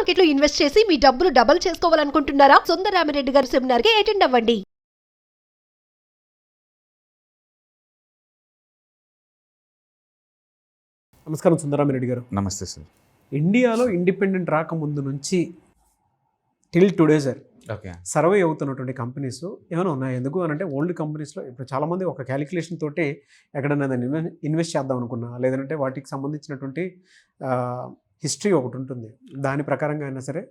Market లో invest చేసి మీ డబ్బులు డబుల్ చేసుకోవాలనుకుంటున్నారా? సుందరరామిరెడ్డి గారి సెమినార్ కి అటెండ్ అవ్వండి. నమస్కారం సుందరరామిరెడ్డి గారు. నమస్తే సార్. ఇండియాలో ఇండిపెండెంట్ రాకముందు నుంచి till today sir okay. Survey అవుతున్నటువంటి కంపెనీస్ ఏమైనా ఉన్నాయి? ఎందుకు అని అంటే ఓల్డ్ కంపెనీస్లో ఇప్పుడు చాలామంది ఒక క్యాలిక్యులేషన్ తోటి ఎక్కడైనా దాన్ని ఇన్వెస్ట్ చేద్దాం అనుకున్నా, లేదంటే వాటికి సంబంధించినటువంటి హిస్టరీ ఒకటి ఉంటుంది. దాని ప్రకారంగా అయినా సరే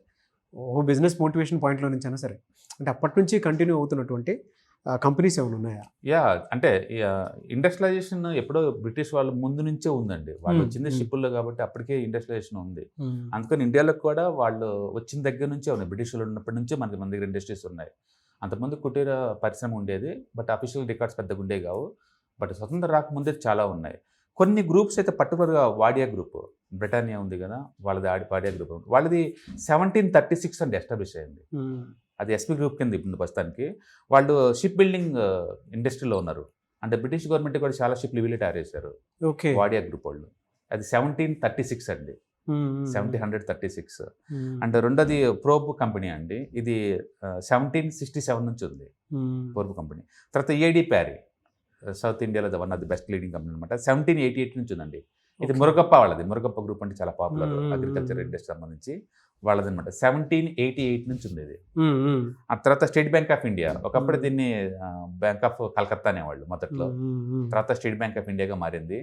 ఓ బిజినెస్ మోటివేషన్ పాయింట్లో నుంచి అయినా సరే అంటే అప్పటి నుంచి కంటిన్యూ అవుతున్నటువంటి కంపెనీస్ ఏమైనా ఉన్నాయా? అంటే ఇండస్ట్రియలైజేషన్ ఎప్పుడో బ్రిటిష్ వాళ్ళ ముందు నుంచే ఉందండి. వాళ్ళు వచ్చింది షిప్పుల్లో కాబట్టి అప్పటికే ఇండస్ట్రియలైజేషన్ ఉంది. అందుకని ఇండియాలో కూడా వాళ్ళు వచ్చిన దగ్గర నుంచే ఉన్నాయి. బ్రిటిష్ వాళ్ళు ఉన్నప్పటి నుంచే మన దగ్గర ఇండస్ట్రీస్ ఉన్నాయి. అంతకుముందు కుటీర పరిశ్రమ ఉండేది, బట్ అఫీషియల్ రికార్డ్స్ పెద్దగా ఉండేవి కావు. బట్ స్వతంత్ర రాకముందే చాలా ఉన్నాయి. కొన్ని గ్రూప్స్ అయితే పర్టికులర్గా వాడియా గ్రూప్, బ్రిటానియా ఉంది కదా, వాళ్ళది వాడియా గ్రూప్, వాళ్ళది 1736 అండి ఎస్టాబ్లిష్ అయింది. అది ఎస్పీ గ్రూప్ కింద ఇప్పుడు ప్రస్తుతానికి. వాళ్ళు షిప్ బిల్డింగ్ ఇండస్ట్రీలో ఉన్నారు. అంటే బ్రిటిష్ గవర్నమెంట్ కూడా చాలా షిప్లు వీళ్ళు తయారు చేశారు. ఓకే. వాడియా గ్రూప్ వాళ్ళు. అది 1736 అండి, 1736. అండ్ రెండోది ప్రోబ్ కంపెనీ అండి, ఇది 1767 నుంచి ఉంది ప్రోబ్ కంపెనీ. తర్వాత ఏడి ప్యారీ, సౌత్ ఇండియాలో one of the best leading company అనమాట, 1788 నుంచి ఉందండి. ఇది మురగప్ప వాళ్ళది. మురగప్ప గ్రూప్ అంటే చాలా పాపులర్ అగ్రికల్చర్ ఇండస్ట్రీ సంబంధించి వాళ్ళది అనమాట. 1788 నుంచి ఉంది ఇది. ఆ తర్వాత స్టేట్ బ్యాంక్ ఆఫ్ ఇండియా, ఒకప్పుడు దీన్ని బ్యాంక్ ఆఫ్ కలకత్తా అనేవాళ్ళు మొదట్లో. తర్వాత స్టేట్ బ్యాంక్ ఆఫ్ ఇండియాగా మారింది.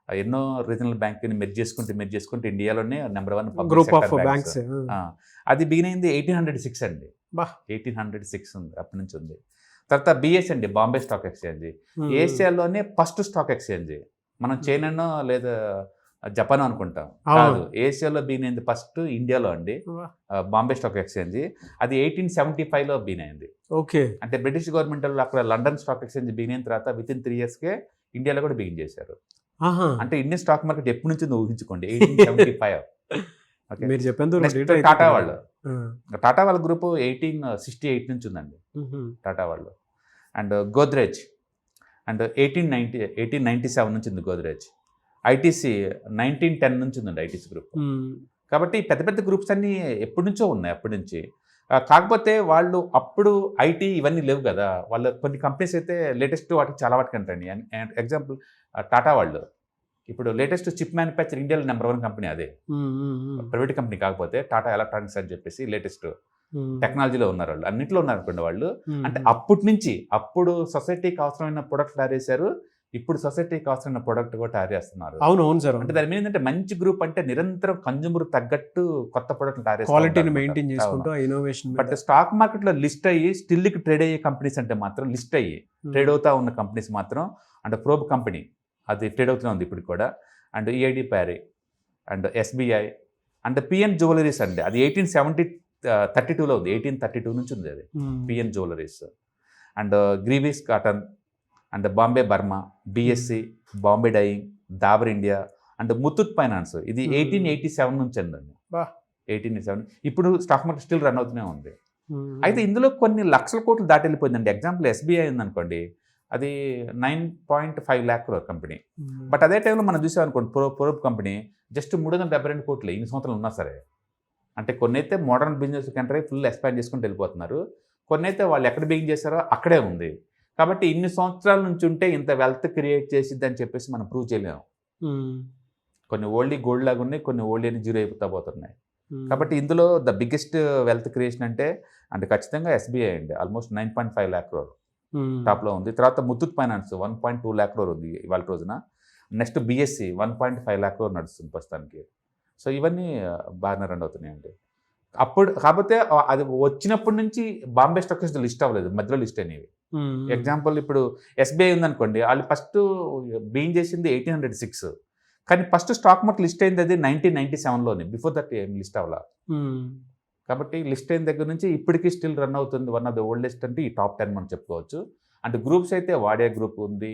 ఎన్నో రీజనల్ బ్యాంక్ని మెర్జ్ చేసుకుంటే ఇండియాలోనే నెంబర్ 1 గ్రూప్ ఆఫ్ బ్యాంక్స్. అది బిగిన్ అయింది 1806 అండి. 1806 ఉంది, అప్పటి నుంచి ఉంది. తర్వాత బిఎస్ అండి, బాంబే స్టాక్ ఎక్స్చేంజ్. ఏషియాలోనే ఫస్ట్ స్టాక్ ఎక్స్చేంజ్. మనం చైనానో లేదా జపాన్ అనుకుంటాం, కాదు, ఏషియాలో బీన్ అయింది ఫస్ట్ ఇండియాలో అండి, బాంబే స్టాక్ ఎక్స్చేంజ్. అది 1875లో బీన్ అయింది. ఓకే. అంటే బ్రిటిష్ గవర్నమెంట్ వాళ్ళు అక్కడ లండన్ స్టాక్ ఎక్స్చేంజ్ బీన్ అయిన తర్వాత విత్ ఇన్ 3 yearsకే ఇండియాలో కూడా బిగిన్ చేశారు. అంటే ఇండియన్ స్టాక్ మార్కెట్ ఎప్పటి నుంచి ఊహించుకోండి, 1875. మీరు చెప్పేందుకు టాటా వాళ్ళు, టాటా వాళ్ళ గ్రూప్ 1868 నుంచి ఉందండి టాటా వాళ్ళు. అండ్ గోద్రేజ్ అండ్ 1897 నుంచి ఉంది గోద్రేజ్. ఐటీసీ 1910 నుంచి ఉందండి ఐటీసీ గ్రూప్. కాబట్టి పెద్ద పెద్ద గ్రూప్స్ అన్నీ ఎప్పటి నుంచో ఉన్నాయి అప్పటి నుంచి. కాకపోతే వాళ్ళు అప్పుడు ఐటీ ఇవన్నీ లేవు కదా, వాళ్ళ కొన్ని కంపెనీస్ అయితే లేటెస్ట్ వాటికి చాలా వాటికి అంటండి. ఎగ్జాంపుల్ టాటా వాళ్ళు ఇప్పుడు లేటెస్ట్ చిప్ మ్యానుఫ్యాక్చర్ ఇండియాలో నెంబర్ 1 కంపెనీ అదే, ప్రైవేట్ కంపెనీ కాకపోతే టాటా ఎలక్ట్రానిక్స్ అని చెప్పేసి లేటెస్ట్ టెక్నాలజీలో ఉన్నారు వాళ్ళు, అన్నింటిలో ఉన్నారు అనుకోండి వాళ్ళు. అంటే అప్పటి నుంచి అప్పుడు సొసైటీకి అవసరమైన ప్రొడక్ట్ తయారు చేశారు, ఇప్పుడు సొసైటీకి అవసరమైన ప్రొడక్ట్ కూడా తయారు చేస్తున్నారు. అవును సార్. అంటే దాని మీద ఏంటంటే మంచి గ్రూప్ అంటే నిరంతరం కన్జ్యూమర్ తగ్గట్టు కొత్త ప్రొడక్ట్ తయారు క్వాలిటీని మెయింటైన్ చేసుకుంటూ ఇన్నోవేషన్. బట్ స్టాక్ మార్కెట్లో లిస్ట్ అయ్యి స్టిల్కి ట్రేడ్ అయ్యే కంపెనీస్ అంటే మాత్రం, లిస్ట్ అయ్యి ట్రేడ్ అవుతా ఉన్న కంపెనీస్ మాత్రం, అంటే ప్రోబ్ కంపెనీ అది ట్రేడ్ అవుతూనే ఉంది ఇప్పుడు కూడా. And EID Parry and SBI and PN jewelleries అండి, అది 1832లో ఉంది, 1832 నుంచి ఉంది అది PN jewelleries. And Greaves Cotton and Bombay Burma, BSC, Bombay dyeing, Dabur India and Muthoot finance, ఇది 1887 నుంచి అండి. 1887 ఇప్పుడు స్టాక్ మార్కెట్ స్టిల్ రన్ అవుతూనే ఉంది. అయితే ఇందులో కొన్ని లక్షల కోట్లు దాటి వెళ్ళిపోయిందండి. ఎగ్జాంపుల్ ఎస్బీఐ ఉందనుకోండి, అది 9.5 lakh crore కంపెనీ. బట్ అదే టైంలో మనం చూసామనుకోండి ప్రోబ్ కంపెనీ జస్ట్ 372 కోట్లు ఇన్ని సంవత్సరాలు ఉన్నా సరే. అంటే కొన్ని అయితే మోడర్న్ బిజినెస్ కంటే ఫుల్ ఎక్స్పాండ్ చేసుకుంటూ వెళ్ళిపోతున్నారు, కొన్ని అయితే వాళ్ళు ఎక్కడ బిగిన్ చేశారో అక్కడే ఉంది. కాబట్టి ఇన్ని సంవత్సరాల నుంచి ఉంటే ఇంత వెల్త్ క్రియేట్ చేసిద్ది అని చెప్పేసి మనం ప్రూవ్ చేయలేము. కొన్ని ఓల్డ్ గోల్డ్ లాగా ఉన్నాయి, కొన్ని ఓల్డ్ అని జీరో అయిపోతా పోతున్నాయి. కాబట్టి ఇందులో ద బిగ్గెస్ట్ వెల్త్ క్రియేషన్ అంటే ఖచ్చితంగా ఎస్బీఐ అండి, ఆల్మోస్ట్ 9.5 lakh crore టాప్లో ఉంది. తర్వాత ముత్తూట్ ఫైనాన్స్ 1.2 lakh crore ఉంది ఇవాళ రోజున. నెక్స్ట్ బిఎస్సి 1.5 lakh crore నడుస్తుంది ప్రస్తుతానికి. సో ఇవన్నీ బాగానే రన్ అవుతున్నాయండి. అప్పుడు కాకపోతే అది వచ్చినప్పటి నుంచి బాంబే స్టాక్ ఎక్స్చేంజ్ లిస్ట్ అవ్వలేదు, మధ్యలో లిస్ట్ అయినవి. ఎగ్జాంపుల్ ఇప్పుడు ఎస్బీఐ ఉందనుకోండి, వాళ్ళు ఫస్ట్ బీయింగ్ చేసింది 1806, కానీ ఫస్ట్ స్టాక్ మార్కెట్ లిస్ట్ అయింది అది 1997లోనే, బిఫోర్ దట్ ఏం లిస్ట్ అవ్వాల. కాబట్టి లిస్ట్ అయిన దగ్గర నుంచి ఇప్పటికీ స్టిల్ రన్ అవుతుంది. వన్ ఆఫ్ ద ఓల్డెస్ట్ అంటే ఈ టాప్ 10 మనం చెప్పుకోవచ్చు. అంటే గ్రూప్స్ అయితే వాడియా గ్రూప్ ఉంది,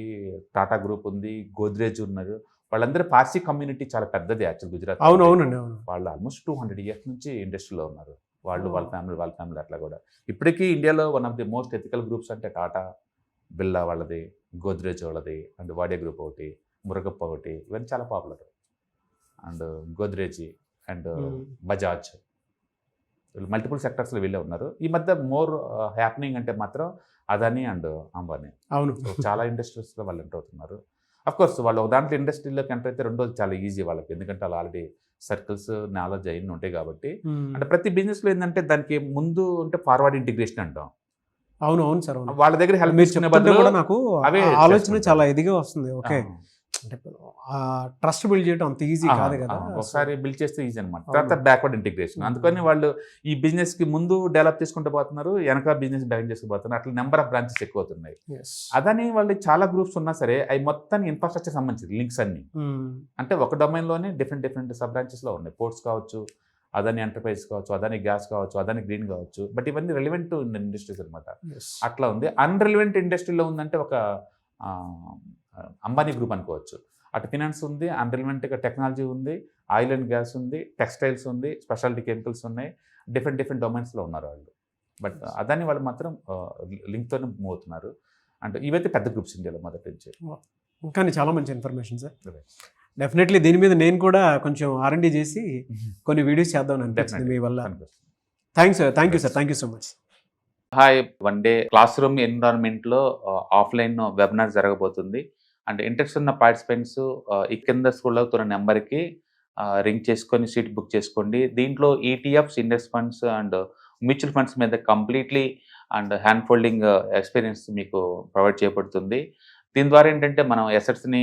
టాటా గ్రూప్ ఉంది, గోద్రేజ్ ఉన్నారు. వాళ్ళందరూ పార్సీ కమ్యూనిటీ చాలా పెద్దది యాక్చువల్ గుజరాత్. అవునవునండి. వాళ్ళు ఆల్మోస్ట్ 200 years నుంచి ఇండస్ట్రీలో ఉన్నారు వాళ్ళు, వాళ్ళ ఫ్యామిలీ అట్లా కూడా. ఇప్పటికీ ఇండియాలో one of the most ethical groups అంటే టాటా, బిర్లా వాళ్ళది, గోద్రేజ్ వాళ్ళది, అండ్ వాడియా గ్రూప్ ఒకటి, మురగప్ప ఒకటి, ఇవన్నీ చాలా popular. And Godrej and Bajaj multiple సెక్టర్స్లో వీళ్ళే ఉన్నారు. ఈ మధ్య మోర్ హ్యాపెనింగ్ అంటే మాత్రం అదానీ అండ్ అంబానీ. అవును. సో చాలా ఇండస్ట్రీస్లో వాళ్ళు ఎంటర్ అవుతున్నారు. కోర్స్ వాళ్ళు ఒక దాంట్లో ఇండస్ట్రీలోకి ఎంటర్ అయితే రెండోది చాలా ఈజీ వాళ్ళకి, ఎందుకంటే వాళ్ళు ఆల్రెడీ సర్కిల్స్ నాలెడ్జ్ అవన్నీ ఉంటాయి కాబట్టి. అంటే ప్రతి బిజినెస్లో ఏంటంటే దానికి ముందు అంటే ఫార్వర్డ్ ఇంటిగ్రేషన్ అంటాం. అవును అవును సార్, అవును. వాళ్ళ దగ్గర హెల్ప్ మీరు తీసుకునే చెప్తుంటే బదులు కూడా నాకు అవే ఆ ఆలోచన చేసుకుంటారు. చాలా ఇదిగా వస్తుంది. ఓకే, ఆ, అంటే ట్రస్ట్ బిల్డ్ చేయడం అంత ఈజీ కాదు కదా. ఒకసారి బిల్డ్ చేస్తే ఈజీ అనమాట. అవును. తర్వాత బ్యాక్వర్డ్ ఇంటిగ్రేషన్. అందుకని వాళ్ళు ఈ బిజినెస్ కి ముందు డెవలప్ చేసుకుంటూ పోతున్నారు, వెనక బిజినెస్ బ్యాక్ చేసుకుపోతున్నారు. అట్లా నెంబర్ ఆఫ్ బ్రాంచెస్ ఎక్కువ అవుతున్నాయి. Yes. అదని వాళ్ళు చాలా గ్రూప్స్ ఉన్నా సరే అవి మొత్తాన్ని ఇన్ఫ్రాస్ట్రక్చర్ సంబంధించి లింక్స్ అన్ని అంటే ఒక డొమైన్లోనే డిఫరెంట్ సబ్ బ్రాంచెస్లో ఉన్నాయి. పోర్ట్స్ కావచ్చు, అదాని ఎంటర్ప్రైజ్ కావచ్చు, అదాని గ్యాస్ కావచ్చు, అదాని గ్రీన్ కావచ్చు. బట్ ఇవన్నీ రెలివెంట్ ఇండస్ట్రీస్ అనమాట. Yes. అట్లా ఉంది. అన్రెలివెంట్ ఇండస్ట్రీలో ఉందంటే ఒక అంబానీ గ్రూప్ అనుకోవచ్చు. అటు ఫినాన్స్ ఉంది, అన్రెలివెంట్గా టెక్నాలజీ ఉంది, ఆయిల్ అండ్ గ్యాస్ ఉంది, టెక్స్టైల్స్ ఉంది, స్పెషాలిటీ కెమికల్స్ ఉన్నాయి. డిఫరెంట్ డొమైన్స్లో ఉన్నారు వాళ్ళు. బట్ అదాని వాళ్ళు మాత్రం లింక్తోనే మూవ్ అవుతున్నారు. అంటే ఇవైతే పెద్ద గ్రూప్స్ ఇండియాలో మొదటి నుంచి. కానీ చాలా మంచి ఇన్ఫర్మేషన్ సార్. డెఫినెట్లీ దీని మీద నేను కూడా కొంచెం R&D చేసి కొన్ని వీడియోస్ చేద్దాం అనిపిస్తుంది మీ వల్ల. Thanks sir, thank you sir, thank you so much. Hi, one day class room ఎన్విరాన్మెంట్లో ఆఫ్లైన్ వెబినార్ జరగబోతుంది. అంటే ఇంట్రెస్ట్ ఉన్న పార్టిసిపెంట్స్ ఈ కింద స్క్రోల్ అవుతున్న నెంబర్కి రింగ్ చేసుకొని సీట్ బుక్ చేసుకోండి. దీంట్లో ETFs, index funds and mutual funds మీద completely and hand folding experience మీకు ప్రొవైడ్ చేయబడుతుంది. దీని ద్వారా ఏంటంటే మనం అసెట్స్ని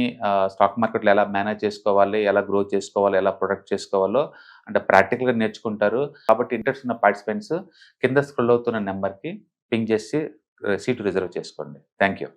స్టాక్ మార్కెట్లో ఎలా మేనేజ్ చేసుకోవాలి, ఎలా గ్రో చేసుకోవాలి, ఎలా ప్రొటెక్ట్ చేసుకోవాలో అంటే ప్రాక్టికల్గా నేర్చుకుంటారు. కాబట్టి ఇంట్రెస్ట్ ఉన్న పార్టిసిపెంట్స్ కింద స్క్రోల్ అవుతున్న నెంబర్కి పింగ్ చేసి సీటు రిజర్వ్ చేసుకోండి. Thank you.